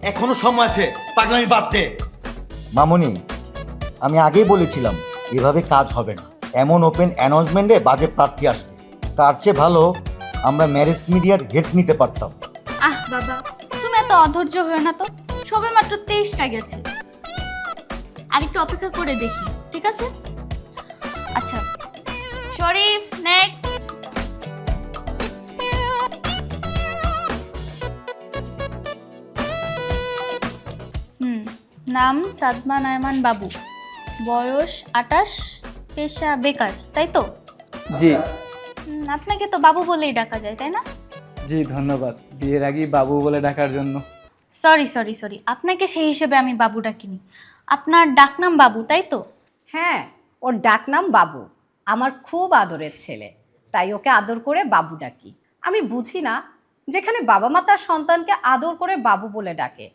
এখনো সময় আছে, পাগলামি বাদ দে। মামুনি, আমি আগেই বলেছিলাম এভাবে কাজ হবে না। এমন ওপেন অ্যানাউন্সমেন্টে বাজে প্রার্থী আসবে, তার চেয়ে ভালো আমরা ম্যারেজ মিডিয়ার হেড নিতে পারতাম। আহ বাবা, তুমি এত অধৈর্য হয়ে না তো, সবে মাত্র 23টা গেছে, আর একটু অপেক্ষা করে দেখি, ঠিক আছে? আচ্ছা শরীফ, নেক্সট। নাম সাদমান নায়মান বাবু, বয়স 28, পেশা বেকার, তাই তো? জি আপনাকে তো বাবু বলেই ডাকা যায়, তাই না? জি, ধন্যবাদ বিয়ের আগেই বাবু বলে ডাকার জন্য। সরি সরি সরি, আপনাকে সেই হিসেবে আমি বাবু ডাকিনি। আপনার ডাকনাম বাবু, তাই তো? হ্যাঁ, ওর ডাকনাম বাবু। আমার খুব আদরের ছেলে, তাই ওকে আদর করে বাবু ডাকি। আমি বুঝি না, যেখানে বাবা মা তার সন্তানকে আদর করে বাবু বলে ডাকে,